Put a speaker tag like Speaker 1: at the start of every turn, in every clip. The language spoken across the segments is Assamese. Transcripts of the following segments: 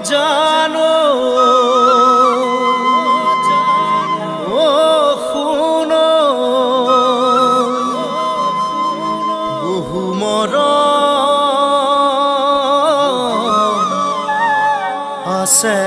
Speaker 1: জানো ও শুনো বহু মৰম আছে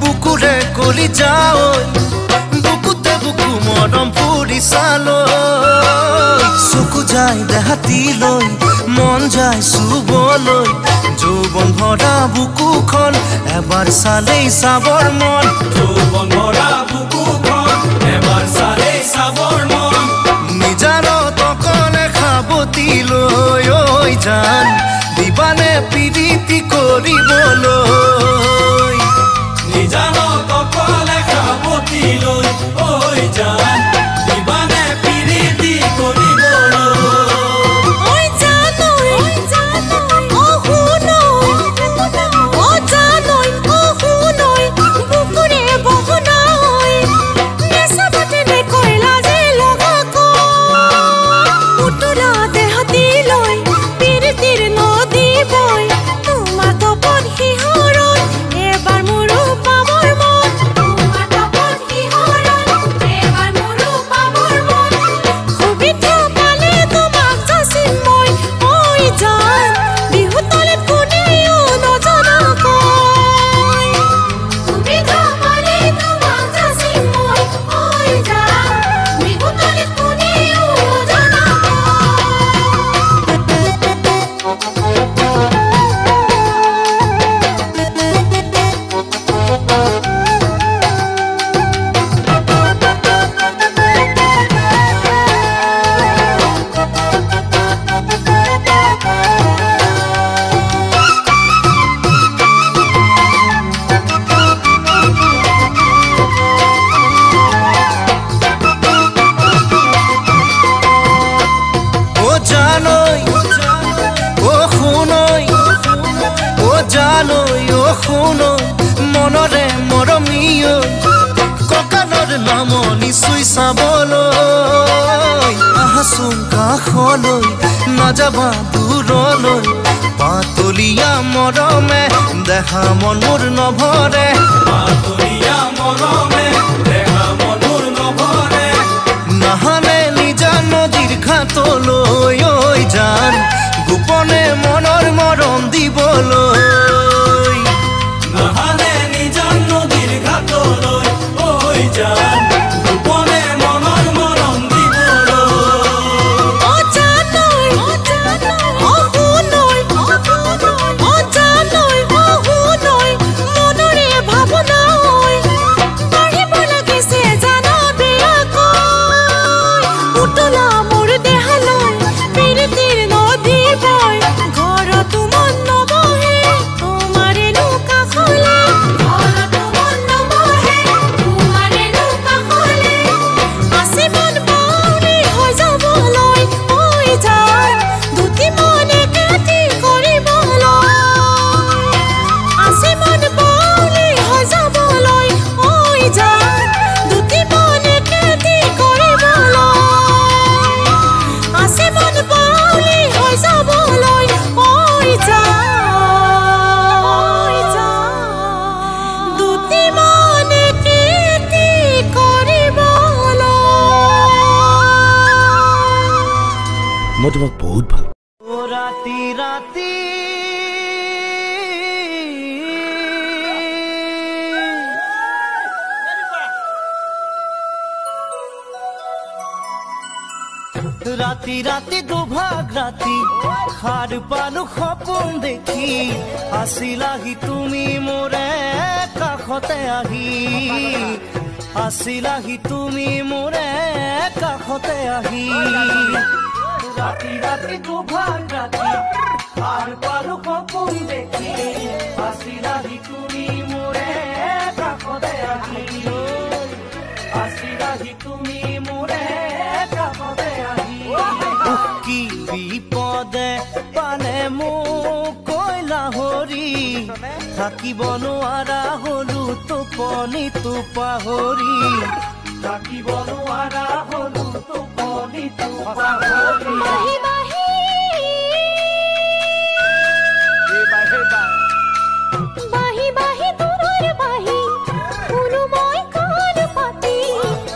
Speaker 1: বুকুৰে কলি যাও বুকুতে বুকু মৰম ফুৰি চালৈ চকু যায় দেহাতিলৈ মন যায় চুবলৈ যৌৱন ভৰা বুকুখন এবাৰ চালেই চাবৰ মন যৌৱন ভৰা বুকুখন এবাৰ চালেই চাবৰ মন নিজানত অকলে খাবতিলৈ ঐ জান দিবানে প্ৰীতি কৰিবলৈ নিজানত অকলে খাবতিলৈ ঐ জান দিবানে প্ৰীতি কৰিবলৈ মনৰে মৰমীয় ককালৰ নামনি চুই চাবলৈ আহাচোন কাষলৈ নাযাবা দূৰলৈ পাতলীয়া মৰমে দেখা মন মোৰ নভৰে পাতলীয়া মৰমে দেখা মন মোৰ নভৰে নাহানে নিজা নদীৰ ঘাটলৈ ঐ জান গোপনে মনৰ মৰম দিবলৈ নাহানে নিজা নদীৰ ঘাটলৈ ঐ জান গোপনে মনৰ মৰম দিবলৈ ও জানৈ ও শুনৈ ও জানৈ ও শুনৈ মনৰে ভাৱনা ঐ বাঢ়িব লাগিছে জানা বেয়াকৈ উতলা মোৰ দেহালৈ প্ৰীতিৰ নদী বৈ ঘৰতো মন নবহে তোমাৰে কাষলে ঘৰতো মন নবহে তোমাৰে কাষলে আছে মন বাউৰি হৈ যাবলৈ ঐ জান দুটি মনে কাটি কৰিবলৈ আছে মন বাউৰি হৈ যাবলৈ ঐ জান দুটি মনে কাটি কৰিবলৈ আছে মন বাউৰি হৈ যাবলৈ ঐ জান দুটি মনে কাটি কৰিবলৈ
Speaker 2: মই তোমাক বহুত ভাল
Speaker 1: ৰাতি ৰাতি ৰাতি ৰাতি দুভাগ ৰাতি সাৰ পালো সপোন দেখি আছিলাহি তুমি মোৰে কাষতে আহি আছিলাহি তুমি মোৰে কাষতে আহি ৰাতি ৰাতি দুভাগ ৰাতি পাৰ পালো সপোন দেখি আছিলাহি তুমি মোৰে কাষতে আহি আছিলাহি তুমি মোৰে কাষতে আহি কি বিপদে পালে মোক কৈলা হৰি থাকিব নোৱাৰা হলো টোপনিটো পাহৰি থাকিব নোৱাৰা হলো টোপনিটো পাহৰি
Speaker 3: বাহি বাহি দূৰৰ বাহি শুনো মই কাণ পাতি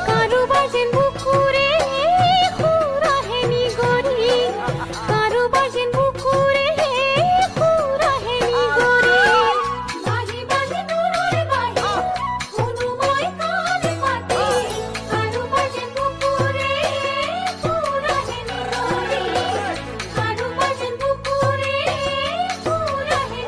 Speaker 3: কাৰোবাৰ যেন বুকুৰে সুৰাহে নিগৰি কাৰোবাৰ যেন বুকুৰে সুৰাহে নিগৰি বাহি বাহি দূৰৰ বাহি শুনো মই কাণ পাতি কাৰোবাৰ যেন বুকুৰে সুৰাহে নিগৰি কাৰোবাৰ যেন বুকুৰে সুৰাহে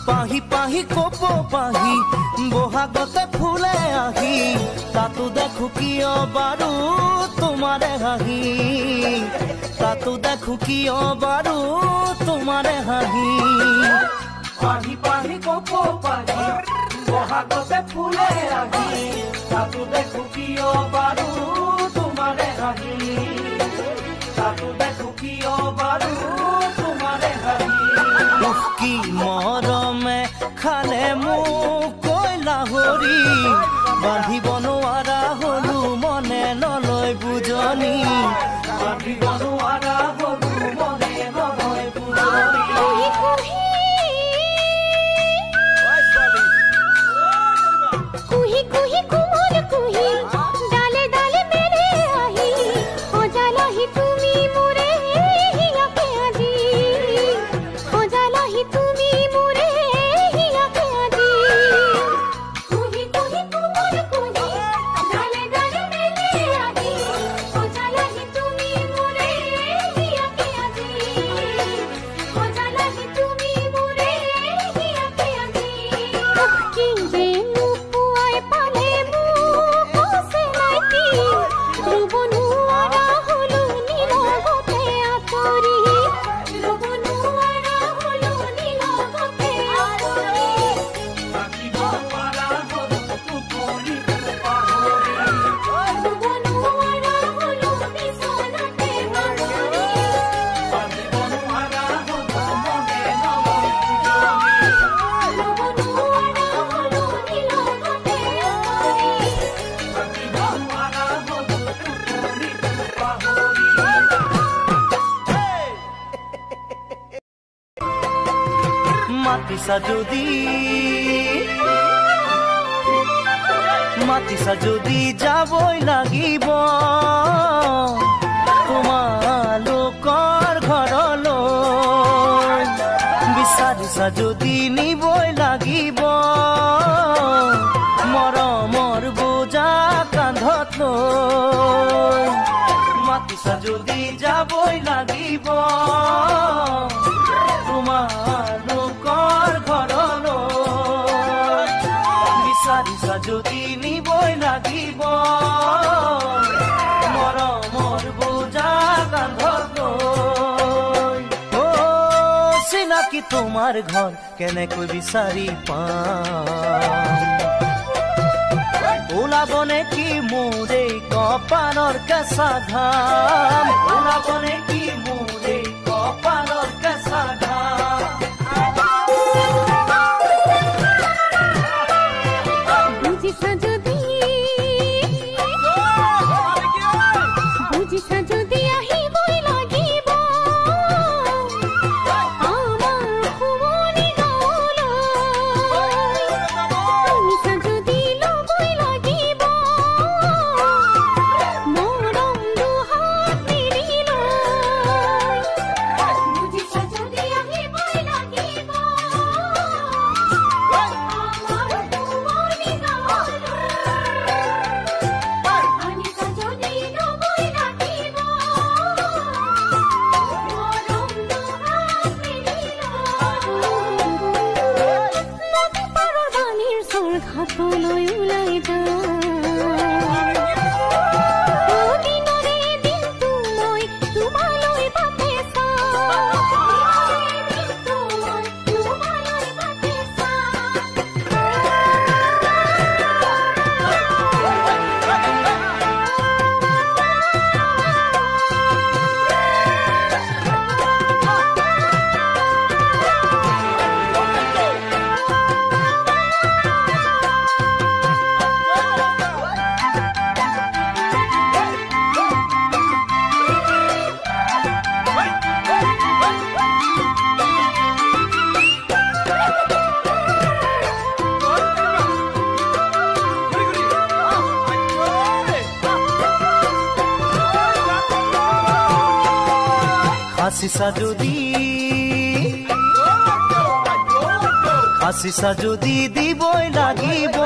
Speaker 1: পাহি পাহি কপ পাহি বহাগতে ফুলে আহি তাতো দেখো কিয় বাৰু তোমাৰে হাঁহি তাতো দেখো কিয় বাৰু তোমাৰে হাঁহি পাহি পাহি কপ পাহি বহাগতে ফুলে আহি তাতো দেখো কিয় বাৰু তোমাৰে হাঁহি তাতো দেখো কিয় বাৰু তোমাৰে হাঁহি কি মৰমে খালে মোক কৈলা হৰি বান্ধিব নোৱাৰা হলো মনে নলয় বুজনি বান্ধিব নোৱাৰা হলো মনে নলয় বুজনি
Speaker 3: কুহি কুহি কুমল কুহি ডালে ডালে মেলে আহি সজালাহি তুমি মোৰে হিয়াকে আজি সজালাহি তুমি মোৰে হিয়াকে আজি কুহি কুহি কুমল কুহি ডালে ডালে মেলে আহি সজালাহি তুমি মোৰে হিয়াকে আজি সজালাহি তুমি মোৰে হিয়াকে আজি কি যে নোপোৱাই পালে মোক আছে নাইকি ৰ'ব নোৱাৰা হলো নিলগতে আঁতৰি ৰ'ব নোৱাৰা হলো নিলগতে আঁতৰি
Speaker 1: থাকিব নোৱাৰা হলো টোপনিটো পাহৰি
Speaker 3: ৰ'ব নোৱাৰা হলো বিচনাতে বাগৰি
Speaker 1: বান্ধিব নোৱাৰা হলো মনে নলয় বুজনি
Speaker 3: ৰ'ব নোৱাৰা হলো নিলগতে আঁতৰি
Speaker 1: থাকিব নোৱাৰা হলো টোপনিটো পাহৰি মাতিছা যদি যাবই লাগিব তোমালোকৰ ঘৰলৈ বিচাৰিছা যদি নিবই লাগিব মৰমৰ বোজা কান্ধত লৈ মাতিছা যদি যাবই লাগিব তোমালোকৰ ঘৰলৈ বিচাৰিছা যদি নিবই লাগিব মৰমৰ বোজা কান্ধত লৈ চিনা কি তোমাৰ ঘৰ কেনেকৈ বিচাৰি পাম ওলাবনে কি মোৰে কপালৰ কেঁচা ঘাম ওলাবনে কি মোৰে কপালৰ কেঁচা ঘাম
Speaker 3: বুঝিছা যদি আহিবই লাগিব আমাৰ শুৱনি গাঁৱলৈ শুনিছা যদি ল'বই লাগিব মৰম দুহাত মেলি লৈ বুজিছা যদি আহিবই লাগিব আমাৰ শুৱনি গাঁৱলৈ শুনিছা যদি ল'বই লাগিব মৰম দুহাত মেলি লৈ পাৰৰ বাণীৰ স্বৰ ঘাটলৈ ওলাই দিনৰে দিনটো মই তোমালৈ বাটে
Speaker 1: হাসিছা যদি দিবই লাগিব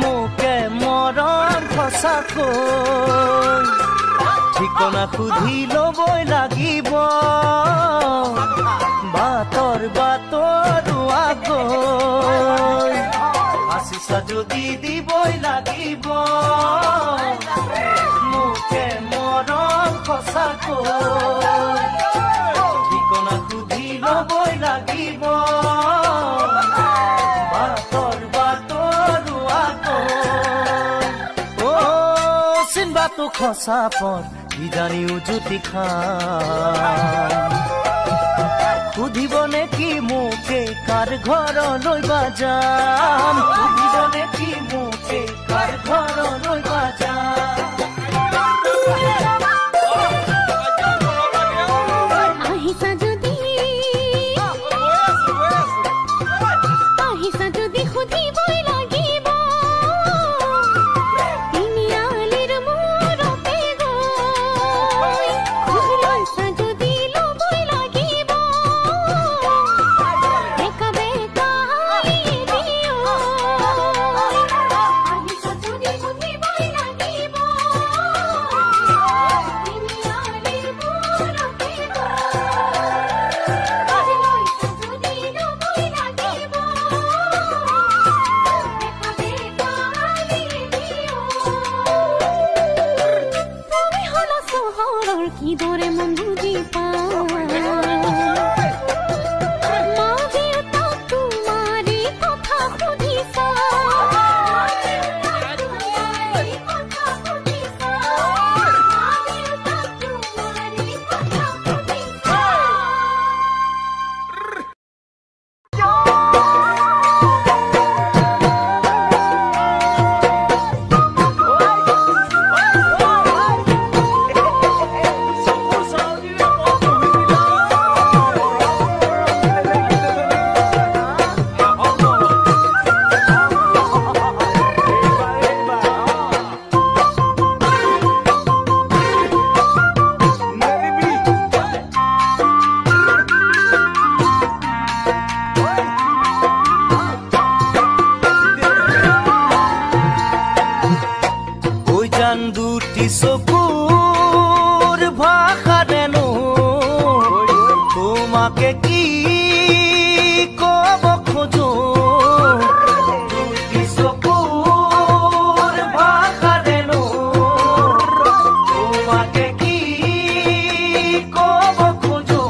Speaker 1: মোকে মৰম সঁচাকৈ ঠিকনা সুধি ল'বই লাগিব বাটৰ আগৈ হাসিছা যদি দিবই লাগিব মোকে মৰম সঁচাকৈ ঠিকনা সুধি ল'বই লাগিব বাটৰ আগৈ চিন্বাটো খচা পথ কিজানিও জ্যোতি খাম সুধিবনে কি মোকে কাৰ ঘৰলৈ বা যাম সুধিবনে কি মোকে কাৰ ঘৰলৈ বা যাম
Speaker 3: আহিছা যদি সুধিবই লাগিব তিনিআলিৰ মূৰতে গৈ খোজ লৈছা যদি ল'বই লাগিব বেকা বেকা আহিছা যদি সুধিবই লাগিব তিনিআলিৰ মূৰতে কিদৰে মন বুজি পাওঁ মা দেউতাক তোমাৰে কথা সুধিছা চকুৰ ভাষাৰেনো তোমাকে কি ক'ব খোজো চকুৰ ভাষাৰেনো তোমাকে কি ক'ব খোজো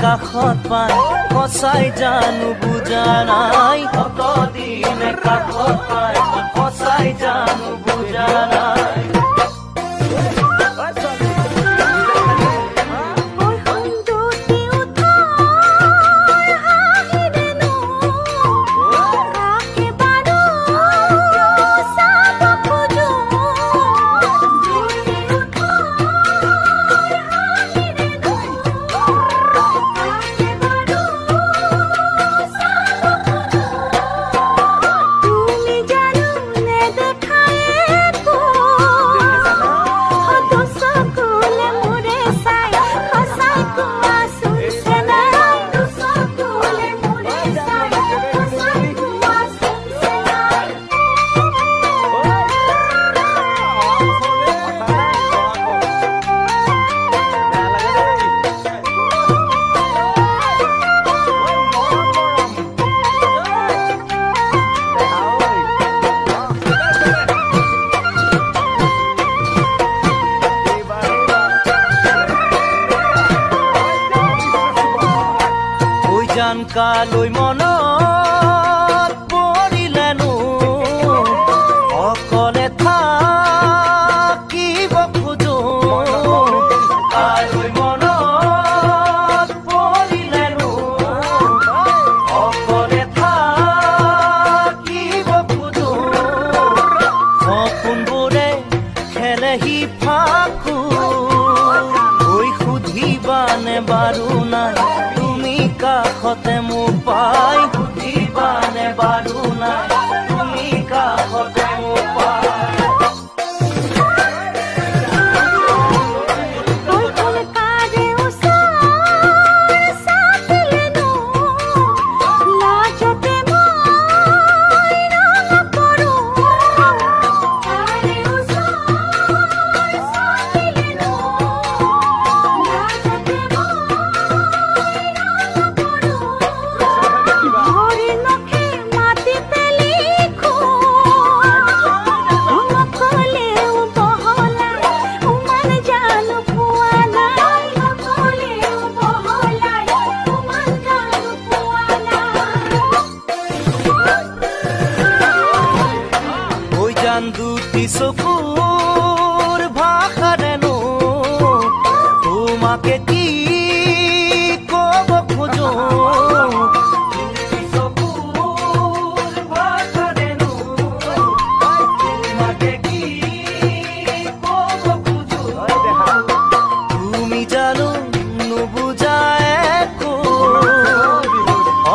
Speaker 1: কাষত পাই সঁচাই জানো বুজা নাই কতদিনে কাষত পাই সঁচাই জানো বুজা নাই কালৈ মনত পৰিলেনো অকলে থাকিব খোজো কালৈ মনত পৰিলেনো অকলে থাকিব খোজো সপোনবোৰে খেলেহি ফাকু ঐ সুধিবানে বাৰু নাই কাষতে মোৰ পাই সুধিবানে বাৰু নাই তুমি কাষতে মোৰ পাই দুটি চকুৰ ভাষাৰেনো তোমাকে কি কব খোজো দুটি চকুৰ ভাষাৰেনো তোমাকে কি কব খোজো তুমি জানো নুবুজা একো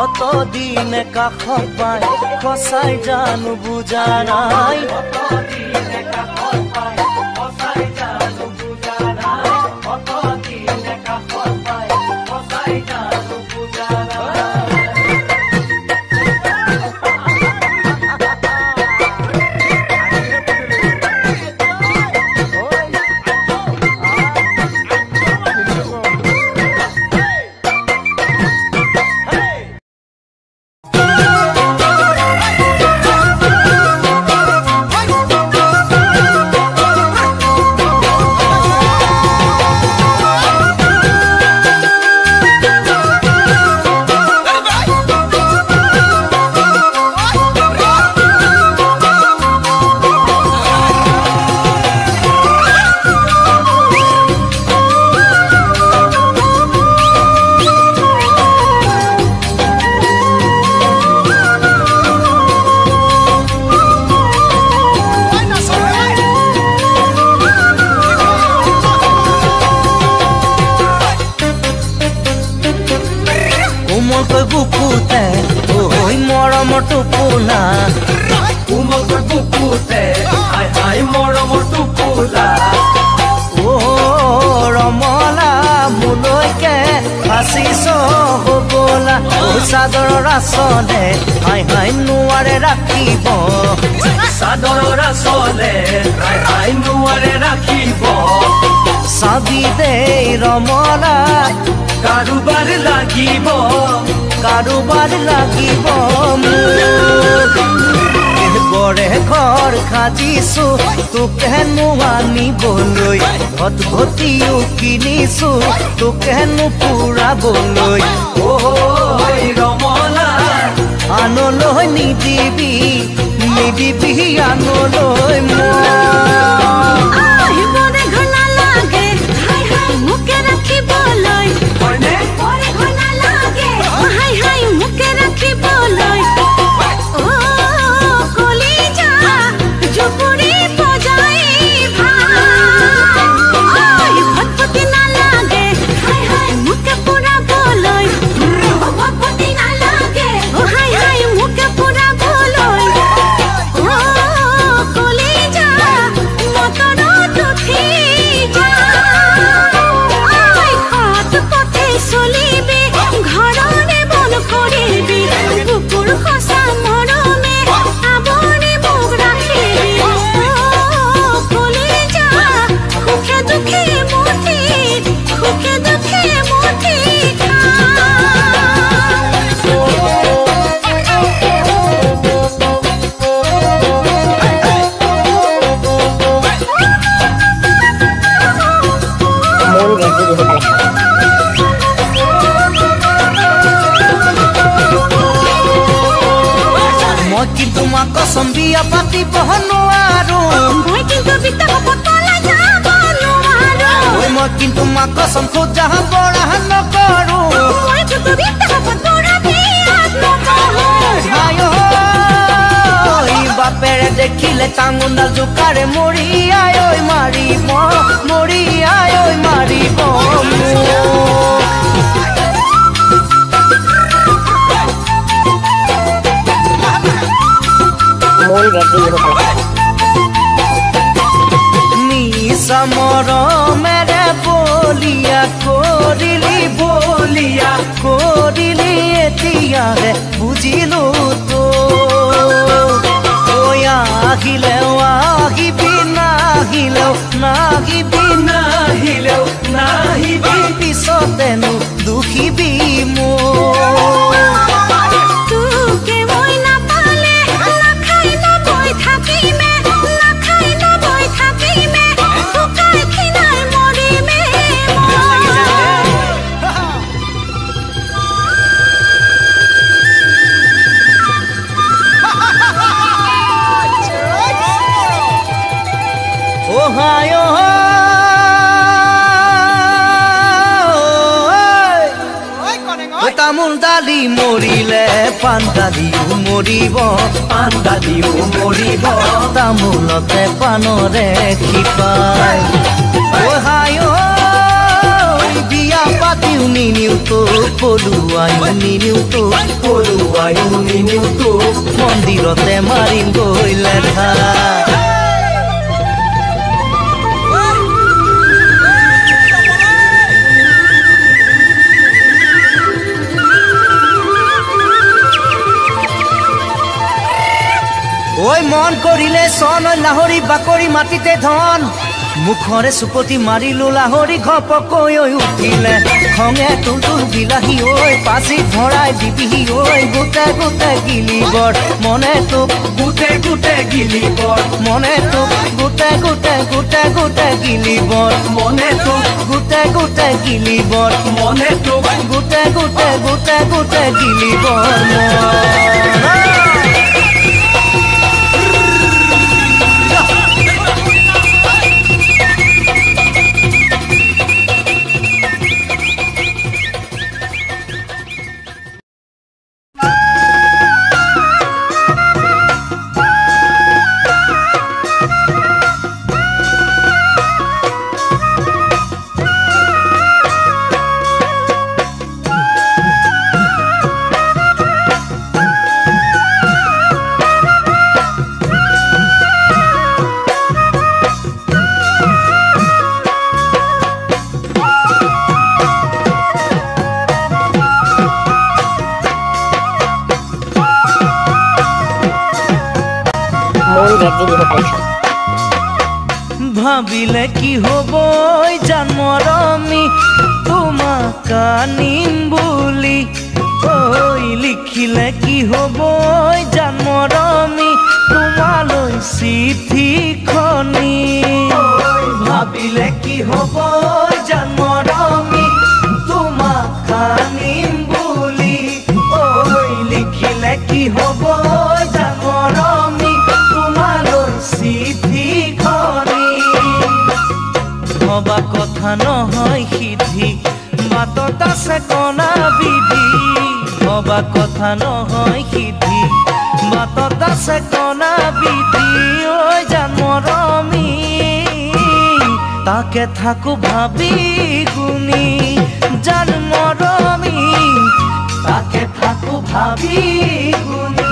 Speaker 1: অতদিনে কাষত পাই সঁচাই জানো বুজা নাই অতদিনে কাষত পাই সঁচাই জানো বুজা নাই অতদিনে কাষত পাই সঁচাই জানো বুজা নাই বুকুতে ওই মৰমৰ টোপোলা কোমলকৈ বুকুতে হাই হাই মৰমৰ টোপোলা ও ৰমলা মোলৈকে ফাঁচিছ হ'বলা ও চাদৰৰ আচলে হাই হাই নোৱাৰে ৰাখিব চাদৰৰ আচলে হাই হাই নোৱাৰে ৰাখিব চাবি দেই ৰমলা কাৰোবাৰ লাগিব মোক বৰে ঘৰ সাজিছো তোকেনো আনিবলৈ ঘট ঘটিও কিনিছো তোকেনো পুৰাবলৈ ঐ ৰমলা আনলৈ নিদিবি আনলৈ
Speaker 3: আহিবৰে ঘৰ নালাগে হাই হাই মোকে ৰাখিবলৈ
Speaker 1: মইনে
Speaker 3: বৰে ঘৰ নালাগে হাই হাই মোকে ৰাখিবলৈ অ কলিজা জুপুৰি বজাই ভাই ভটভটি নালাগে হাই হাই মোকে পুৰাবলৈ ভটভটি নালাগে হাই হাই মোকে পুৰাবলৈ অ কলিজা মটৰত উঠি যা হাত পথে চলিবি ঘৰৰে বন কৰিবি বুকুৰ সঁচা মৰমে আৱৰি মোক ৰাখিবি অ কলিজা সুখে দুখে মুঠি
Speaker 1: মই কিন্তু মা কসম বিয়া পাতিব নোৱাৰো
Speaker 3: মই কিন্তু বিতা হপত পলাই যাব নোৱাৰো
Speaker 1: মই কিন্তু মা কসম খোজা বৰা নকৰো
Speaker 3: মই কিন্তু বিতা হপত পৰা বিয়াত নকৰো
Speaker 1: বাপেৰে দেখিলে টাঙোনাল জোকাৰে মৰি আই মাৰিব নিচা মৰমেৰে বলিয়া কৰিলি এতিয়াহে বুজিলো তো আহিলেও আহিবি নাহিবি পিছতেনো দুখিবি মোৰ
Speaker 3: তোকে মই নাপালে নাখাই নবৈ থাকিমে শুকাই খিনাই মৰিমে
Speaker 1: তামোল দালি মৰিলে পাণ দালিও মৰিব তামোলতে পাণৰে শিপাই বিয়া পাতিও নিনিও তো পলুৱাইও নিনিও তো মন্দিৰতে মাৰিম গৈ লেঠা ঐ মন কৰিলে চন লাহৰি বাকৰি মাটিতে ধন মুখৰে চুপতি মাৰিলো লাহৰি ঘপকৈ উঠিলে খঙে তুলতুল বিলাহী ঐ পাচিত ভৰাই দিবিহি ঐ গোটে গিলিবৰ মনে তোক গোটে গিলিবৰ মনে তোক গোটে গিলিবৰ মনে তোক গোটে গিলিবৰ মনে তোক গোটে গিলিবৰ ভাবিলে কি হব জন্মৰমি তোমাক আনিম বুলি লিখিলে কি হব জন্মৰমি তোমালৈ চিঠিখনি ভাবিলে কি হ'ব জন্মৰমি তোমাক আনিম বুলি ঐ লিখিলে কি হ'ব জন্মৰমি তোমালৈ চিঠিখনি ভবা কথা নহয় সিদ্ধি বাটত আছে কণা বিধি ভবা কথা নহয় সিদ্ধি বাটত আছে কণা বিধি ঐ জন্মৰমি তাকে থাকো ভাবি গুনি জন্মৰমি তাকে থাকো ভাবি গুনি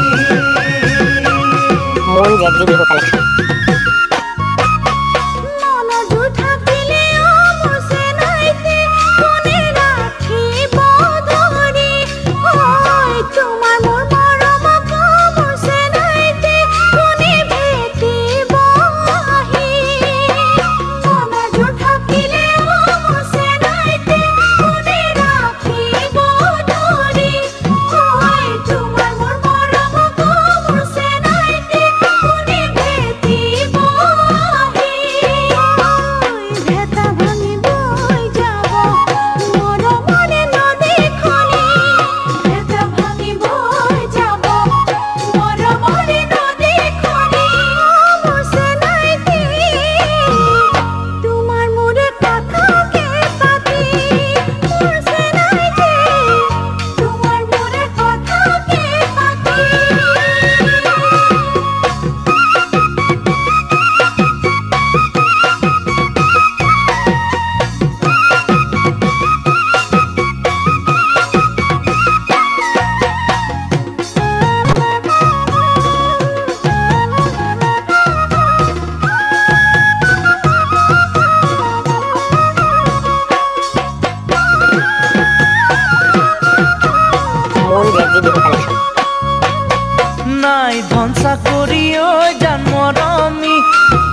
Speaker 4: মন জেগজি বিহু কালেকশ্যন
Speaker 1: নাই ধন চাকৰি ঐ জন্মৰমি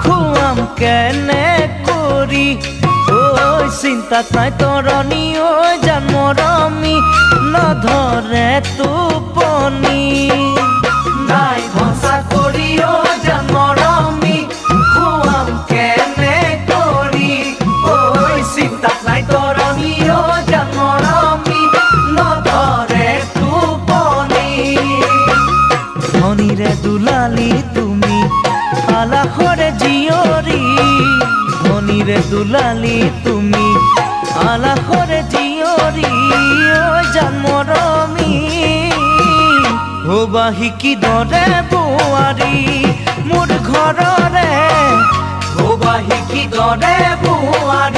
Speaker 1: খুৱাম কেনে কৰি ঐ চিন্তাত নাই তৰণি ঐ জন্মৰমি নধৰে টোপনি নাই ধন চাকৰি ঐ জন্মৰমি খুৱাম কেনে কৰি ঐ চিন্তাত নাই তৰণি ঐ জন্মৰমি নধৰে টোপনি ধনীৰে দুলালি তুমি আলাসৰে জীয়ৰী ধনীৰে দুলালি তুমি আলাসৰে জীয়ৰী ঐ জন্মৰমি হবা শিকিদৰে বোৱাৰী মোৰ ঘৰৰে হবা শিকিদৰে বোৱাৰী